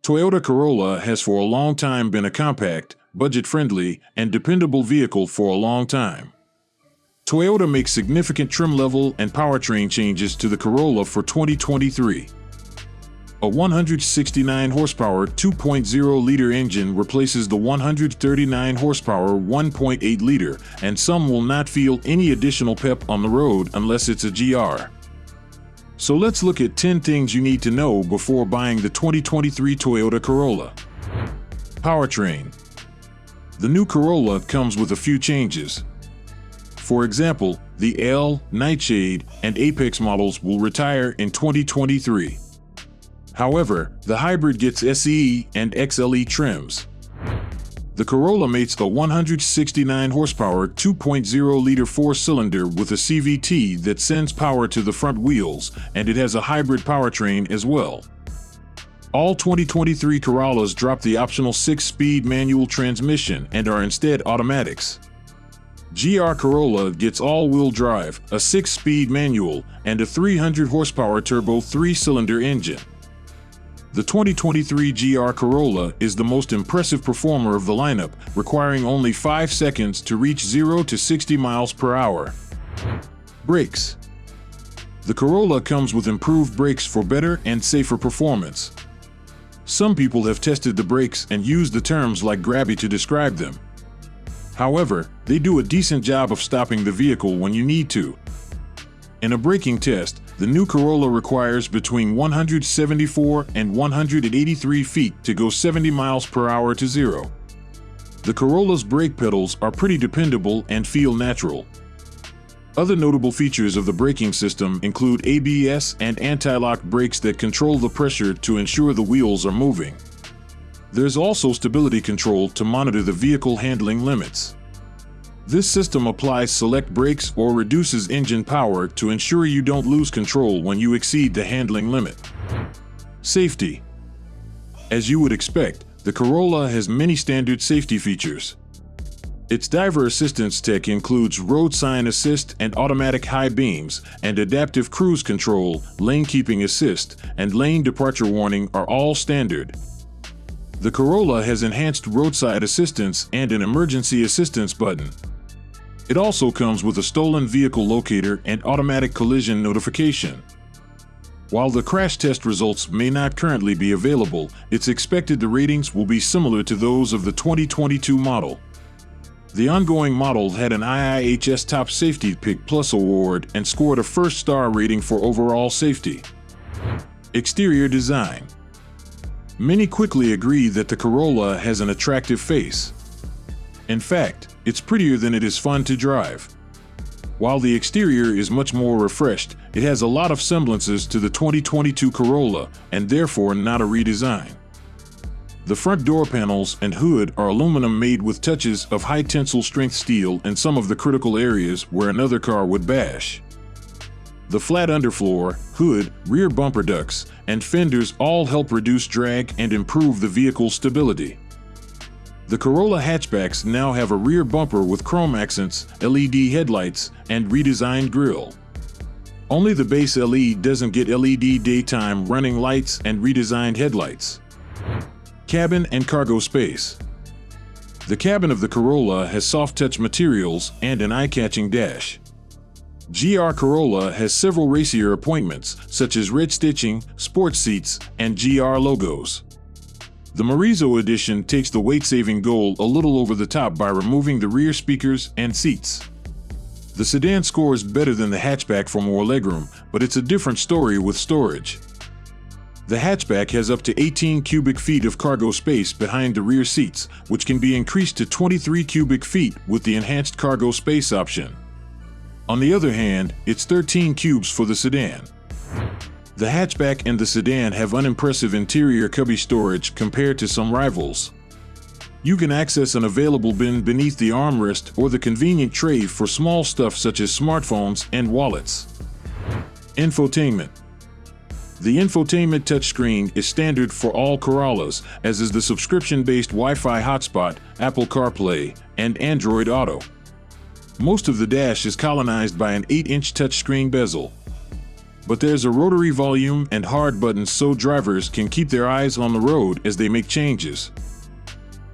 Toyota Corolla has for a long time been a compact, budget-friendly, and dependable vehicle for a long time. Toyota makes significant trim level and powertrain changes to the Corolla for 2023. A 169 horsepower 2.0-liter engine replaces the 139 horsepower 1.8-liter, and some will not feel any additional pep on the road unless it's a GR. So let's look at 10 things you need to know before buying the 2023 Toyota Corolla. Powertrain. The new Corolla comes with a few changes. For example, the L, Nightshade, and Apex models will retire in 2023. However, the hybrid gets SE and XLE trims. The Corolla mates a 169 horsepower 2.0-liter four-cylinder with a CVT that sends power to the front wheels, and it has a hybrid powertrain as well. All 2023 Corollas drop the optional 6-speed manual transmission and are instead automatics. GR Corolla gets all-wheel drive, a 6-speed manual, and a 300 horsepower turbo 3-cylinder engine. The 2023 GR Corolla is the most impressive performer of the lineup, requiring only 5 seconds to reach 0 to 60 miles per hour. Brakes. The Corolla comes with improved brakes for better and safer performance. Some people have tested the brakes and used the terms like grabby to describe them. However, they do a decent job of stopping the vehicle when you need to. In a braking test, the new Corolla requires between 174 and 183 feet to go 70 miles per hour to 0. The Corolla's brake pedals are pretty dependable and feel natural. Other notable features of the braking system include ABS and anti-lock brakes that control the pressure to ensure the wheels are moving. There's also stability control to monitor the vehicle handling limits. This system applies select brakes or reduces engine power to ensure you don't lose control when you exceed the handling limit. Safety. As you would expect, the Corolla has many standard safety features. Its driver assistance tech includes road sign assist and automatic high beams, and adaptive cruise control, lane keeping assist, and lane departure warning are all standard. The Corolla has enhanced roadside assistance and an emergency assistance button. It also comes with a stolen vehicle locator and automatic collision notification. While the crash test results may not currently be available, it's expected the ratings will be similar to those of the 2022 model. The ongoing model had an IIHS Top Safety Pick Plus award and scored a first-star rating for overall safety. Exterior design. Many quickly agree that the Corolla has an attractive face. In fact, it's prettier than it is fun to drive. While the exterior is much more refreshed, it has a lot of semblances to the 2022 Corolla and therefore not a redesign. The front door panels and hood are aluminum made with touches of high tensile strength steel in some of the critical areas where another car would bash. The flat underfloor, hood, rear bumper ducts, and fenders all help reduce drag and improve the vehicle's stability. The Corolla hatchbacks now have a rear bumper with chrome accents, LED headlights, and redesigned grille. Only the base LED doesn't get LED daytime running lights and redesigned headlights. Cabin and cargo space. The cabin of the Corolla has soft-touch materials and an eye-catching dash. GR Corolla has several racier appointments, such as red stitching, sports seats, and GR logos. The Morizo edition takes the weight-saving goal a little over the top by removing the rear speakers and seats. The sedan scores better than the hatchback for more legroom, but it's a different story with storage. The hatchback has up to 18 cubic feet of cargo space behind the rear seats, which can be increased to 23 cubic feet with the enhanced cargo space option. On the other hand, it's 13 cubes for the sedan. The hatchback and the sedan have unimpressive interior cubby storage compared to some rivals. You can access an available bin beneath the armrest or the convenient tray for small stuff such as smartphones and wallets. Infotainment. The infotainment touchscreen is standard for all Corollas, as is the subscription-based Wi-Fi hotspot, Apple CarPlay, and Android Auto. Most of the dash is colonized by an 8-inch touchscreen bezel. But there's a rotary volume and hard buttons so drivers can keep their eyes on the road as they make changes.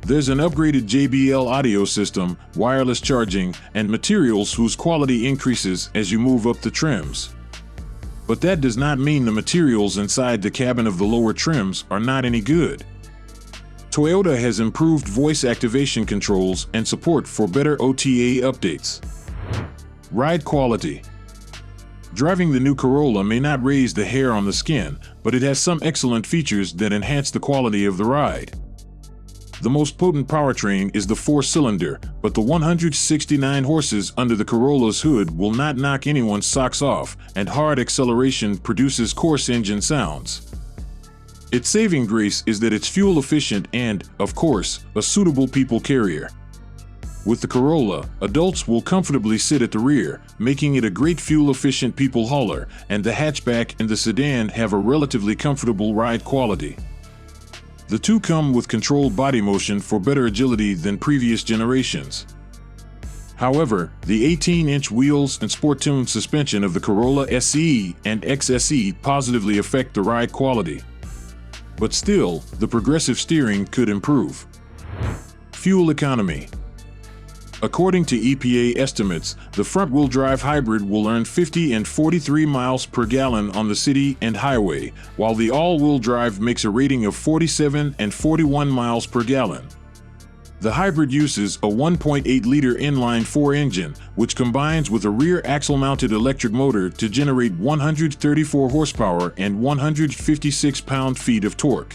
There's an upgraded JBL audio system, wireless charging, and materials whose quality increases as you move up the trims. But that does not mean the materials inside the cabin of the lower trims are not any good. Toyota has improved voice activation controls and support for better OTA updates. Ride quality. Driving the new Corolla may not raise the hair on the skin, but it has some excellent features that enhance the quality of the ride. The most potent powertrain is the 4-cylinder, but the 169 horses under the Corolla's hood will not knock anyone's socks off, and hard acceleration produces coarse engine sounds. Its saving grace is that it's fuel efficient and, of course, a suitable people carrier. With the Corolla, adults will comfortably sit at the rear, making it a great fuel-efficient people hauler, and the hatchback and the sedan have a relatively comfortable ride quality. The two come with controlled body motion for better agility than previous generations. However, the 18-inch wheels and sport-tuned suspension of the Corolla SE and XSE positively affect the ride quality. But still, the progressive steering could improve. Fuel economy. According to EPA estimates, the front-wheel drive hybrid will earn 50 and 43 miles per gallon on the city and highway, while the all-wheel drive makes a rating of 47 and 41 miles per gallon. The hybrid uses a 1.8-liter inline-4 engine, which combines with a rear axle-mounted electric motor to generate 134 horsepower and 156 pound-feet of torque.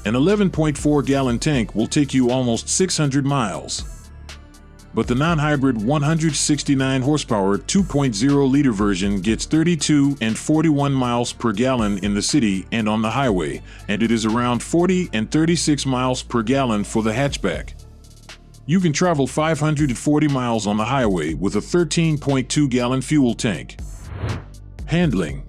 An 11.4-gallon tank will take you almost 600 miles. But the non-hybrid 169 horsepower 2.0-liter version gets 32 and 41 miles per gallon in the city and on the highway, and it is around 40 and 36 miles per gallon for the hatchback. You can travel 540 miles on the highway with a 13.2-gallon fuel tank. Handling.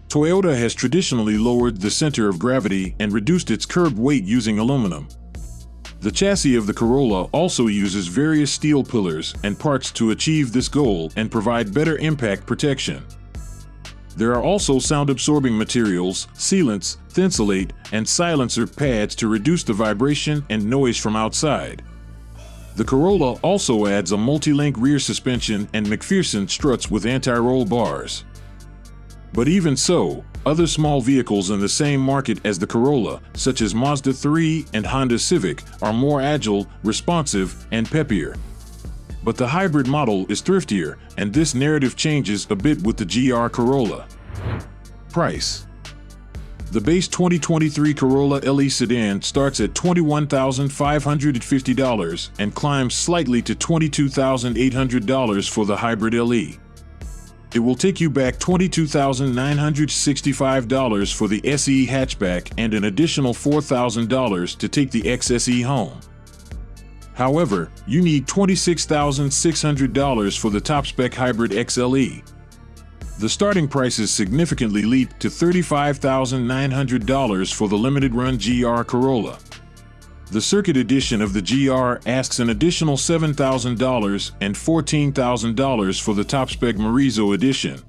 Toyota has traditionally lowered the center of gravity and reduced its curb weight using aluminum. The chassis of the Corolla also uses various steel pillars and parts to achieve this goal and provide better impact protection. There are also sound-absorbing materials, sealants, thinsulate, and silencer pads to reduce the vibration and noise from outside. The Corolla also adds a multi-link rear suspension and McPherson struts with anti-roll bars. But even so, other small vehicles in the same market as the Corolla, such as Mazda 3 and Honda Civic, are more agile, responsive, and peppier. But the hybrid model is thriftier, and this narrative changes a bit with the GR Corolla. Price. The base 2023 Corolla LE sedan starts at $21,550 and climbs slightly to $22,800 for the hybrid LE. It will take you back $22,965 for the SE hatchback and an additional $4,000 to take the XSE home. However, you need $26,600 for the top-spec hybrid XLE. The starting prices significantly leap to $35,900 for the limited-run GR Corolla. The Circuit Edition of the GR asks an additional $7,000 and $14,000 for the top-spec Morizo Edition.